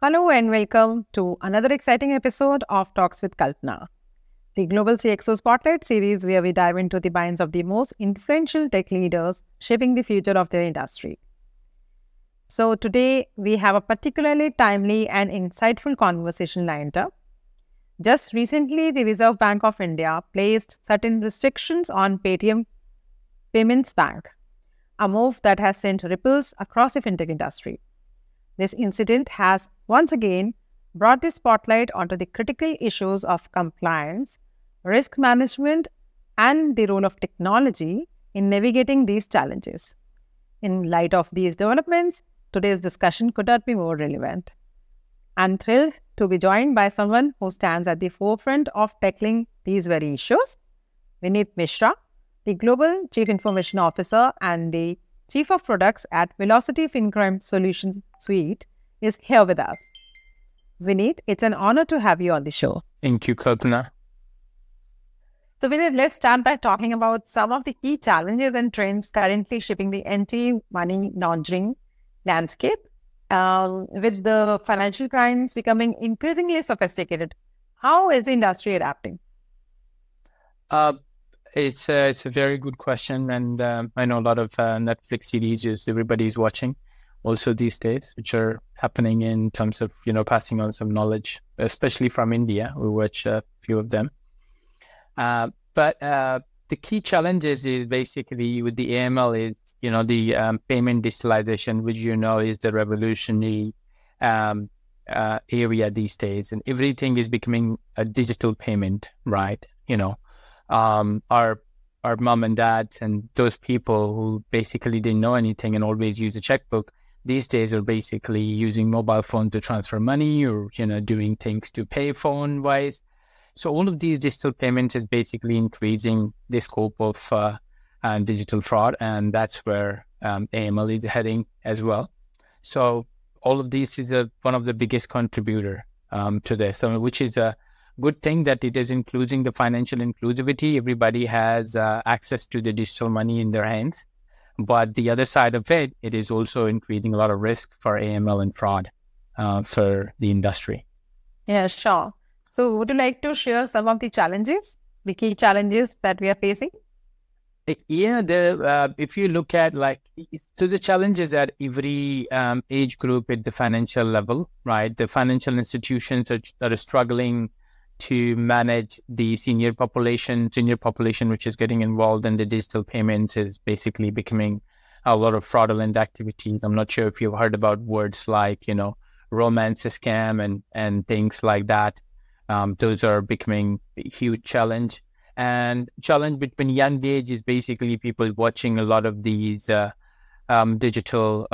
Hello and welcome to another exciting episode of Talks with Kalpana, the Global CXO Spotlight Series where we dive into the minds of the most influential tech leaders shaping the future of their industry. So today we have a particularly timely and insightful conversation lined up. Just recently, the Reserve Bank of India placed certain restrictions on Paytm Payments Bank, a move that has sent ripples across the fintech industry. This incident has once again brought the spotlight onto the critical issues of compliance, risk management, and the role of technology in navigating these challenges. In light of these developments, today's discussion could not be more relevant. I'm thrilled to be joined by someone who stands at the forefront of tackling these very issues. Vineet Mishra, the Global Chief Information Officer and the Chief of Products at Velocity INRIM Solutions Suite, is here with us. Vinit, it's an honor to have you on the show. Thank you, Kalpana. So Vinit, let's start by talking about some of the key challenges and trends currently shaping the anti-money laundering landscape. With the financial crimes becoming increasingly sophisticated, how is the industry adapting? It's a very good question, and I know a lot of Netflix series everybody's watching also these days, which are happening in terms of passing on some knowledge, especially from India. We watch a few of them, but the key challenges is basically with the AML is the payment digitalization, which is the revolutionary area these days, and everything is becoming a digital payment, right? Our mom and dads and those people who basically didn't know anything and always use a checkbook these days are basically using mobile phone to transfer money or doing things to pay phone wise. So all of these digital payments is basically increasing the scope of digital fraud, and that's where AML is heading as well. So all of this is one of the biggest contributor to this, which is a good thing that it is including the financial inclusivity. Everybody has access to the digital money in their hands. But the other side of it, it is also increasing a lot of risk for AML and fraud for the industry. Yeah, sure. So would you like to share some of the challenges, the key challenges that we are facing? Yeah, if you look at so the challenges at every age group at the financial level, right? The financial institutions are struggling to manage the senior population, which is getting involved in the digital payments, is basically becoming a lot of fraudulent activities. I'm not sure if you've heard about words like, romance scam and things like that. Those are becoming a huge challenge. And challenge between young age is basically people watching a lot of these digital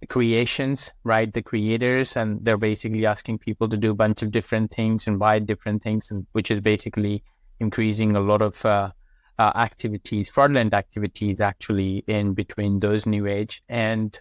creations, right? The creators, and they're basically asking people to do a bunch of different things and buy different things, and which is basically increasing a lot of fraudulent activities actually in between those new age. And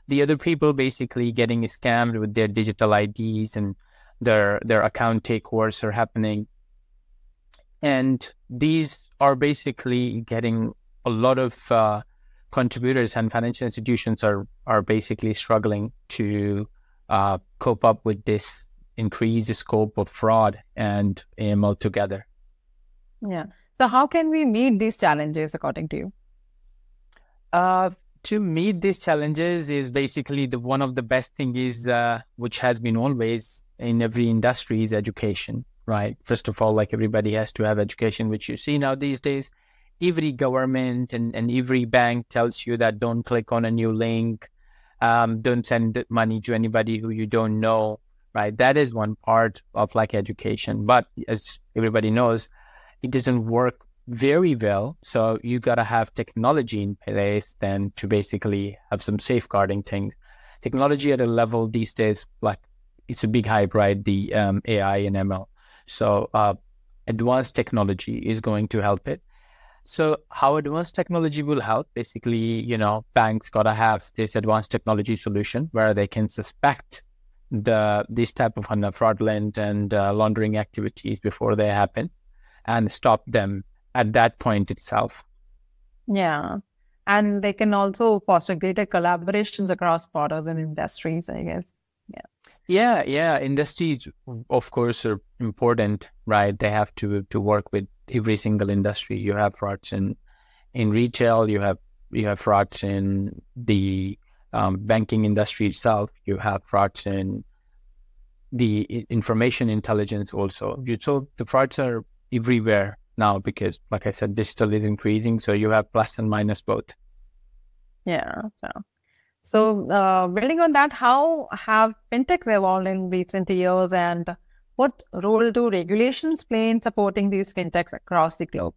the other people basically getting scammed with their digital IDs, and their account takeovers are happening. And these are basically getting a lot of contributors, and financial institutions are basically struggling to cope up with this increased scope of fraud and AML together. Yeah. So how can we meet these challenges according to you? To meet these challenges is basically one of the best thing is, which has been always in every industry, is education, right? First of all, everybody has to have education, which you see now these days. Every government and every bank tells you that don't click on a new link, don't send money to anybody who you don't know, right? That is one part of education. But as everybody knows, it doesn't work very well. So you got to have technology in place then to basically have some safeguarding things. Technology at a level these days, it's a big hype, right? The AI and ML. So advanced technology is going to help it. So how advanced technology will help? Basically, banks got to have this advanced technology solution where they can suspect this type of fraudulent and laundering activities before they happen and stop them at that point itself. Yeah. And they can also foster greater collaborations across borders and industries, I guess. Yeah. Yeah. Industries, of course, are important, right? They have to work with every single industry. You have frauds in retail, you have frauds in the banking industry itself, you have frauds in the information intelligence also. So the frauds are everywhere now because, like I said, digital is increasing. So you have plus and minus both. Yeah. So building on that, how have fintechs evolved in recent years, and what role do regulations play in supporting these fintechs across the globe?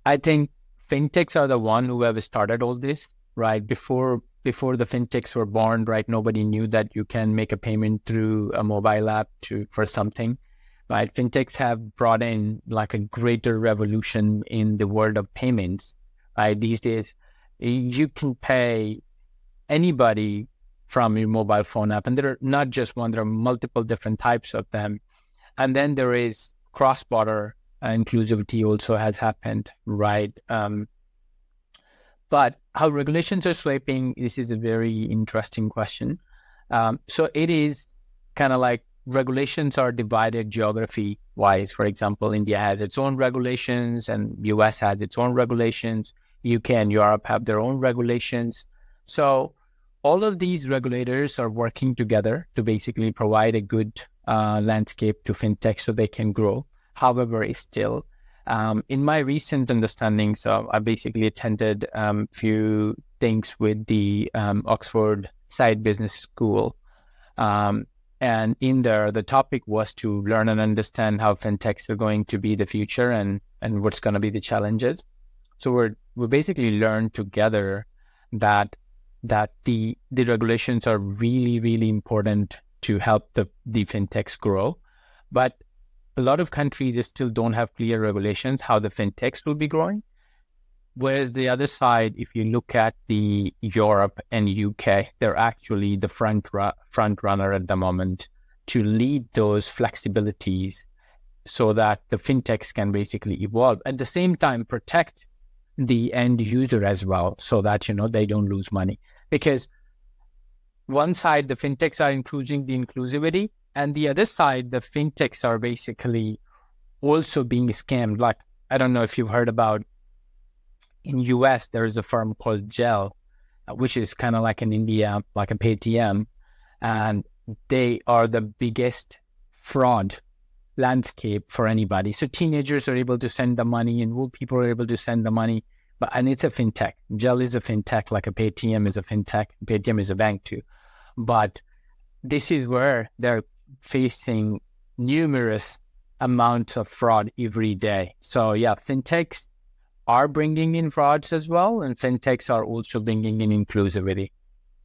I think fintechs are the one who have started all this, right? Before the fintechs were born, right? Nobody knew that you can make a payment through a mobile app for something, right? Fintechs have brought in like a greater revolution in the world of payments, right? These days, you can pay anybody from your mobile phone app, and there are not just one, there are multiple different types of them. And then there is cross-border inclusivity also has happened, right? But how regulations are shaping, this is a very interesting question. So it is kind of like regulations are divided geography-wise. For example, India has its own regulations and US has its own regulations. UK and Europe have their own regulations. So all of these regulators are working together to basically provide a good landscape to fintech so they can grow. However, it's still, in my recent understanding, so I basically attended a few things with the Oxford Side Business School. And in there, the topic was to learn and understand how fintechs are going to be the future and what's going to be the challenges. So we basically learned together that the regulations are really, really important to help the fintechs grow. But a lot of countries still don't have clear regulations how the fintechs will be growing. Whereas the other side, if you look at the Europe and UK, they're actually the front runner at the moment to lead those flexibilities so that the fintechs can basically evolve. At the same time, protect the end user as well so that, they don't lose money. Because one side, the fintechs are including the inclusivity, and the other side, the fintechs are basically also being scammed. Like, I don't know if you've heard about, in US, there is a firm called Gel, which is kind of like in India, like a Paytm, and they are the biggest fraud landscape for anybody. So teenagers are able to send the money and old people are able to send the money, and it's a fintech. Gel is a fintech, like a Paytm is a fintech. Paytm is a bank too. But this is where they're facing numerous amounts of fraud every day. So yeah, fintechs are bringing in frauds as well, and fintechs are also bringing in inclusivity.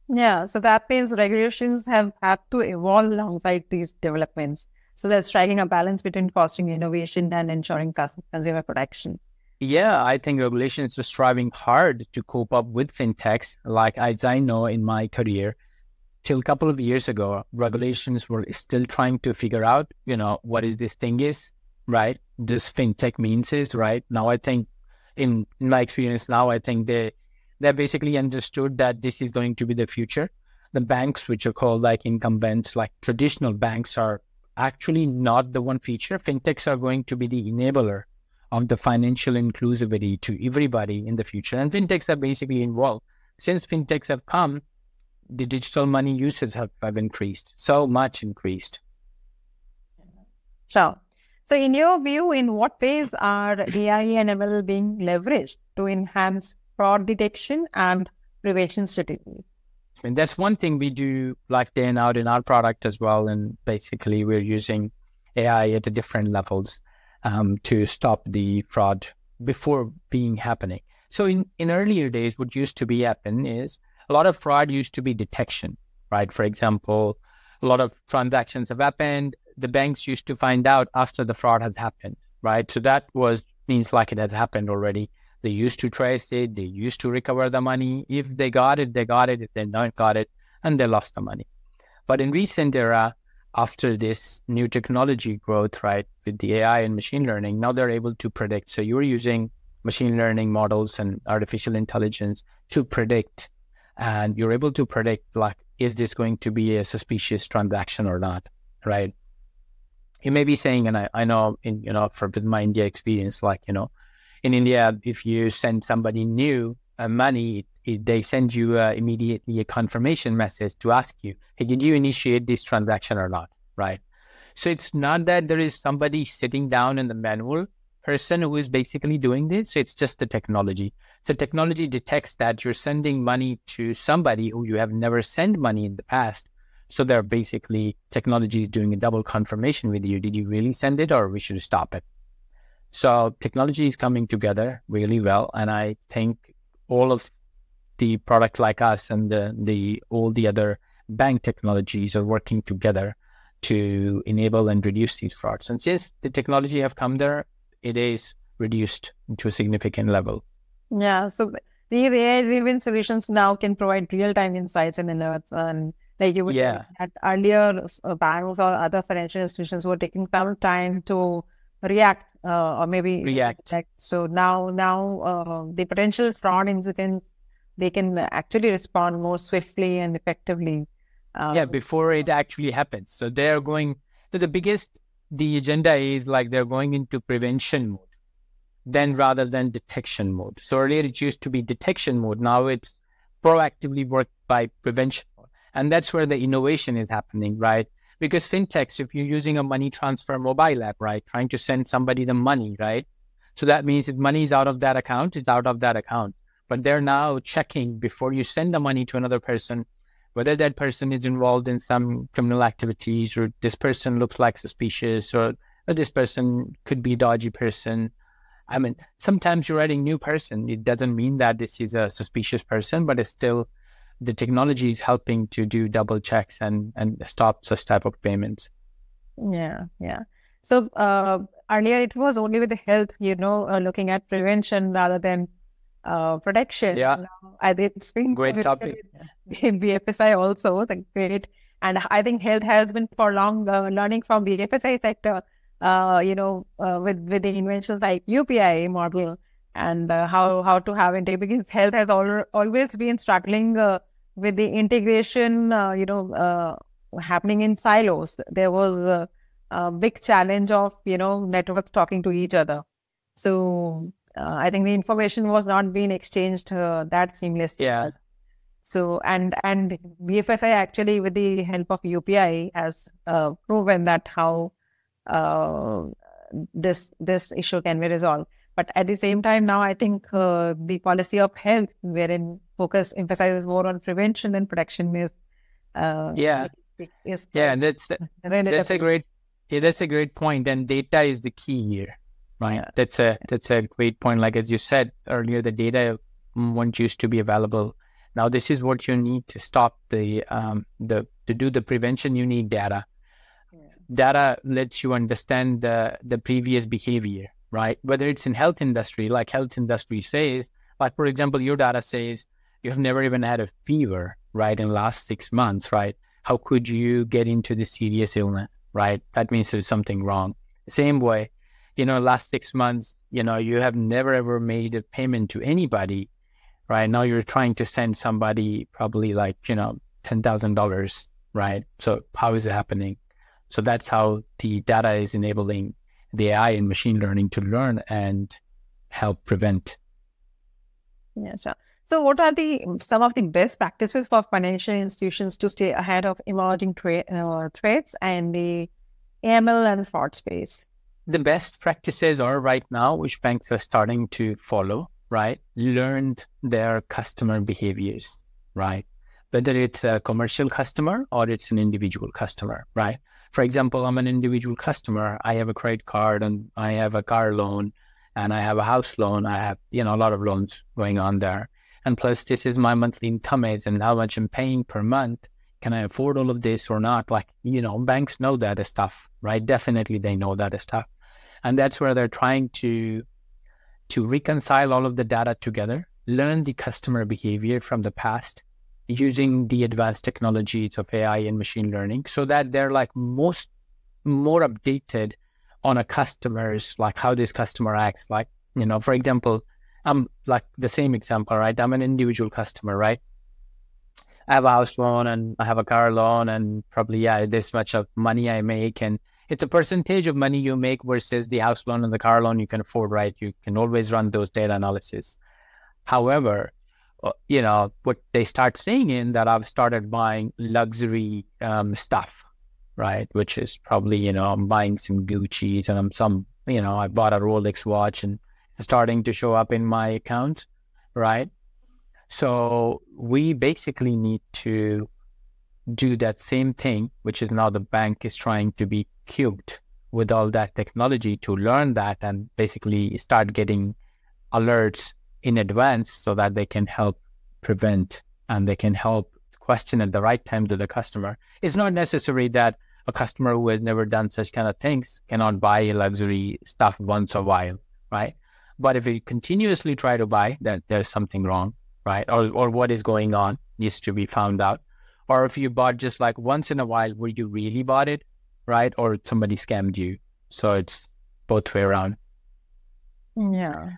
Yeah, so that means regulations have had to evolve alongside these developments. So they're striking a balance between fostering innovation and ensuring consumer protection. Yeah, I think regulations are striving hard to cope up with fintechs. Like, as I know in my career, till a couple of years ago, regulations were still trying to figure out, what is this thing is, right? This fintech means is, right? Now, I think in my experience now, I think they basically understood that this is going to be the future. The banks, which are called like incumbents, like traditional banks, are actually not the one feature. Fintechs are going to be the enabler of the financial inclusivity to everybody in the future. And fintechs are basically involved. Since fintechs have come, the digital money usage have increased, so much increased. Sure. So in your view, in what ways are AI and ML being leveraged to enhance fraud detection and prevention strategies? And that's one thing we do like day in out in our product as well. And basically we're using AI at the different levels to stop the fraud before being happening. So in earlier days, what used to be happen is a lot of fraud used to be detection, right? For example, a lot of transactions have happened. The banks used to find out after the fraud has happened, right? So that means like it has happened already. They used to trace it. They used to recover the money. If they got it, they got it. If they not got it, and they lost the money. But in recent era, after this new technology growth, right, with the AI and machine learning, now they're able to predict. So you're using machine learning models and artificial intelligence to predict, and you're able to predict like is this going to be a suspicious transaction or not, right? You may be saying, and I know with my India experience, like, in India, if you send somebody new money, they send you immediately a confirmation message to ask you, hey, did you initiate this transaction or not, right? So it's not that there is somebody sitting down in the manual person who is basically doing this. It's just the technology. So technology detects that you're sending money to somebody who you have never sent money in the past. So they're basically, technology is doing a double confirmation with you. Did you really send it, or we should stop it? So technology is coming together really well. And I think all of the products like us and all the other bank technologies are working together to enable and reduce these frauds. And since the technology have come there, it is reduced to a significant level. Yeah. So the AI-driven solutions now can provide real-time insights and alerts. And like you would say that earlier, banks or other financial institutions were taking some time to react or maybe react. So now the potential fraud incidents, they can actually respond more swiftly and effectively. Before it actually happens. So they're going to the agenda is like they're going into prevention mode then rather than detection mode. So earlier it used to be detection mode. Now it's proactively worked by prevention mode. And that's where the innovation is happening, right? Because fintechs, if you're using a money transfer mobile app, right, trying to send somebody the money, right? So that means if money is out of that account, it's out of that account. But they're now checking before you send the money to another person, whether that person is involved in some criminal activities, or this person looks like suspicious, or this person could be a dodgy person. I mean, sometimes you're adding new person. It doesn't mean that this is a suspicious person, but it's still, the technology is helping to do double checks and stop such type of payments. Yeah. So earlier it was only with the health, looking at prevention rather than protection. Yeah, I think it's been great topic. BFSI also, the great, and I think health has been for long learning from BFSI sector. With the inventions like UPI model and how to have integrity, because health has always been struggling with the integration, happening in silos. There was a big challenge of, networks talking to each other. So I think the information was not being exchanged that seamlessly. Yeah. So, and BFSI actually, with the help of UPI, has proven that how this issue can be resolved. But at the same time, now I think the policy of health, wherein focus emphasizes more on prevention and protection, is that's a great point. And data is the key here, right? Yeah. That's a great point. Like as you said earlier, the data once used to be available. Now this is what you need to stop to do the prevention. You need data. Data lets you understand the previous behavior, right? Whether it's in health industry, like health industry says, like for example, your data says you have never even had a fever, right, in the last 6 months, right? How could you get into the serious illness, right? That means there's something wrong. Same way, last 6 months, you have never ever made a payment to anybody, right? Now you're trying to send somebody probably like, $10,000, right? So how is it happening? So that's how the data is enabling the AI and machine learning to learn and help prevent. Yeah, sure. So what are some of the best practices for financial institutions to stay ahead of emerging threats and the AML and fraud space? The best practices are right now, which banks are starting to follow, right? Learned their customer behaviors, right? Whether it's a commercial customer or it's an individual customer, right? For example, I'm an individual customer. I have a credit card and I have a car loan and I have a house loan. I have, a lot of loans going on there. And plus, this is my monthly income is and how much I'm paying per month. Can I afford all of this or not? Like, banks know that stuff, right? Definitely they know that stuff. And that's where they're trying to reconcile all of the data together, learn the customer behavior from the past, using the advanced technologies of AI and machine learning, so that they're like more updated on a customer's, like how this customer acts. Like, for example, I'm like the same example, right? I'm an individual customer, right? I have a house loan and I have a car loan and probably, this much of money I make. And it's a percentage of money you make versus the house loan and the car loan you can afford, right? You can always run those data analysis. However, what they start seeing in that I've started buying luxury stuff, right? Which is probably, I'm buying some Gucci's and I bought a Rolex watch and it's starting to show up in my account, right? So we basically need to do that same thing, which is now the bank is trying to be cubed with all that technology to learn that and basically start getting alerts in advance so that they can help prevent and they can help question at the right time to the customer. It's not necessary that a customer who has never done such kind of things cannot buy luxury stuff once a while, right? But if you continuously try to buy, that there's something wrong, right? Or what is going on needs to be found out. Or if you bought just like once in a while, where you really bought it, right? Or somebody scammed you. So it's both way around. Yeah.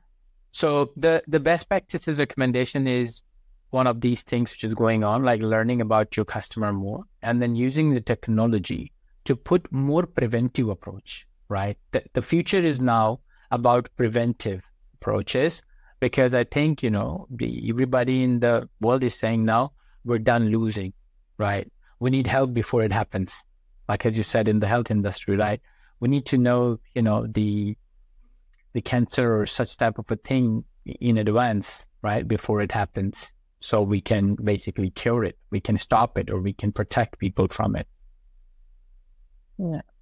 So the best practices recommendation is one of these things which is going on, like learning about your customer more and then using the technology to put more preventive approach, right? The future is now about preventive approaches because I think, everybody in the world is saying now we're done losing, right? We need help before it happens. Like, as you said, in the health industry, right? We need to know, the cancer or such type of a thing in advance, right? Before it happens. So we can basically cure it. We can stop it or we can protect people from it.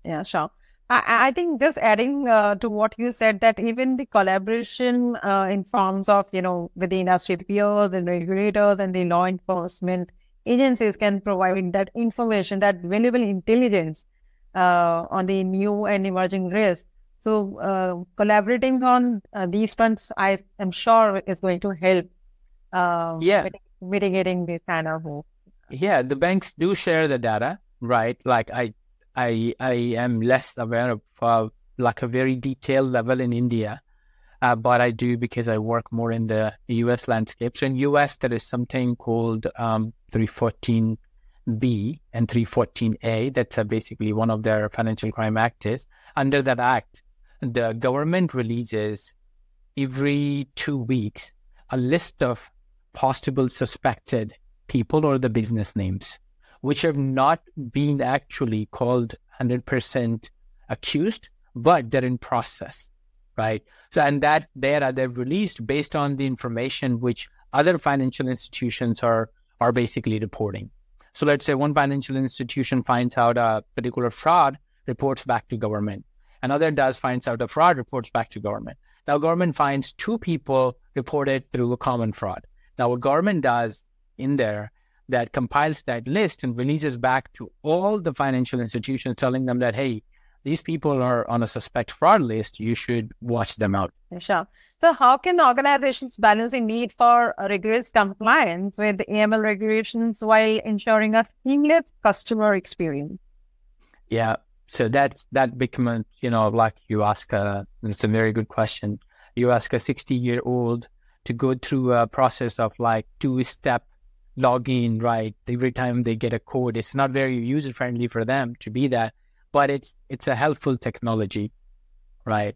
Yeah, sure. I think just adding to what you said, that even the collaboration in forms of, with the industry peers and regulators and the law enforcement agencies can provide that information, that valuable intelligence on the new and emerging risks. So collaborating on these fronts, I am sure is going to help mitigating this kind of risk. Yeah, the banks do share the data, right? Like I am less aware of like a very detailed level in India, but I do because I work more in the US landscape. So in US, there is something called 314B and 314A. That's basically one of their financial crime acts. Under that act, the government releases every 2 weeks a list of possible suspected people or the business names, which have not been actually called 100% accused, but they're in process, right? So, and that data they've released based on the information which other financial institutions are basically reporting. So let's say one financial institution finds out a particular fraud, reports back to government. Another finds out a fraud, reports back to government. Now, government finds 2 people reported through a common fraud. Now, what government does in there, that compiles that list and releases back to all the financial institutions, telling them that, hey, these people are on a suspect fraud list. You should watch them out. Sure. So how can organizations balance the need for rigorous compliance with the AML regulations while ensuring a seamless customer experience? Yeah. So that becomes, like you ask, it's a very good question. You ask a 60-year-old to go through a process of like 2-step login, right? Every time they get a code, it's not very user-friendly for them to be that, but it's a helpful technology, right?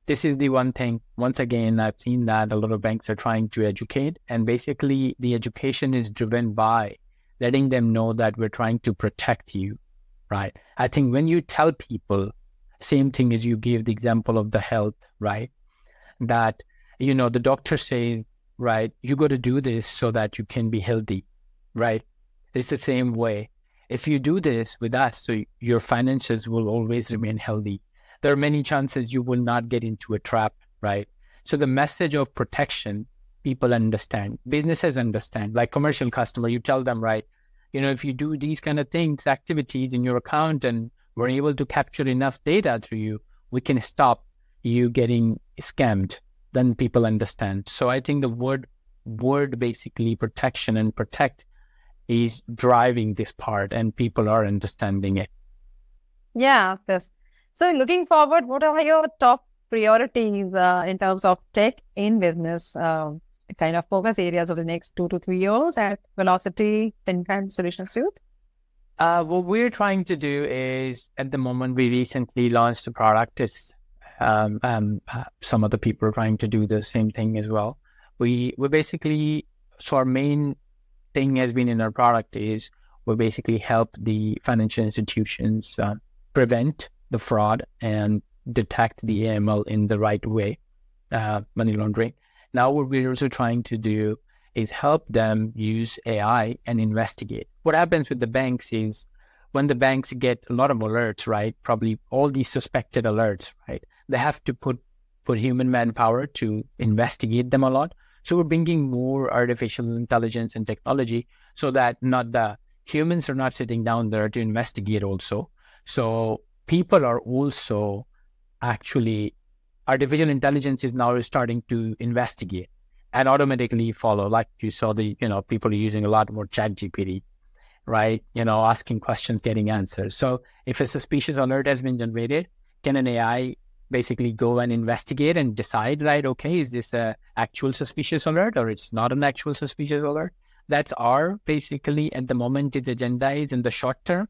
This is the one thing, once again, I've seen that a lot of banks are trying to educate, and basically the education is driven by letting them know that we're trying to protect you, right? I think when you tell people, same thing as you gave the example of the health, right? That, the doctor says, right, you got to do this so that you can be healthy, right? It's the same way. If you do this with us, so your finances will always remain healthy. There are many chances you will not get into a trap, right? So the message of protection, people understand, businesses understand, like commercial customer, you tell them, right, if you do these kind of things, activities in your account, and we're able to capture enough data through you, we can stop you getting scammed. Then people understand. So I think the word basically protection and protect is driving this part, and people are understanding it. Yeah, yes. So looking forward, what are your top priorities in terms of tech in business? kind of focus areas of the next 2 to 3 years at Velocity INRIM Solutions Suite? What we're trying to do is, at the moment, we recently launched a product. It's some other people are trying to do the same thing as well. We basically, so our main thing has been in our product is we basically help the financial institutions prevent the fraud and detect the AML in the right way, money laundering. Now, what we're also trying to do is help them use AI and investigate. What happens with the banks is when the banks get a lot of alerts, right? Probably all these suspected alerts, right? They have to put human manpower to investigate them a lot. So we're bringing more artificial intelligence and technology so that not the humans are not sitting down there to investigate also. So people are also actually, artificial intelligence is now starting to investigate and automatically follow. Like you saw people are using a lot more ChatGPT, right? Asking questions, getting answers. So if a suspicious alert has been generated, can an AI basically go and investigate and decide, right, okay, is this a actual suspicious alert or it's not an actual suspicious alert? That's our, basically, at the moment, the agenda is in the short term,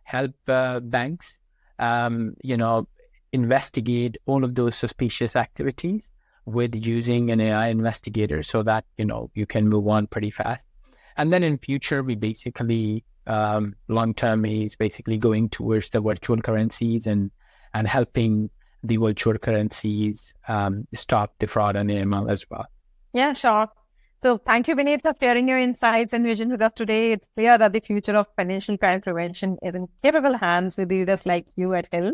help banks, investigate all of those suspicious activities with using an AI investigator so that, you can move on pretty fast. And then in future, we basically, long term is basically going towards the virtual currencies and helping the virtual currencies stop the fraud and AML as well. Yeah, sure. So thank you, Vineet, for sharing your insights and vision with us today. It's clear that the future of financial crime prevention is in capable hands with leaders like you at Hill.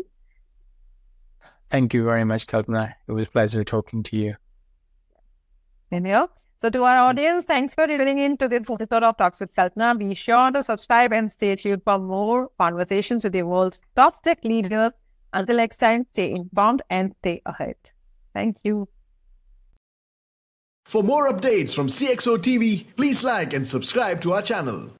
Thank you very much, Kalpana. It was a pleasure talking to you. Same here. So to our audience, thanks for tuning in to this episode of Talks with Kalpana. Be sure to subscribe and stay tuned for more conversations with the world's top tech leaders. Until next time, stay informed and stay ahead. Thank you. For more updates from CXO TV, please like and subscribe to our channel.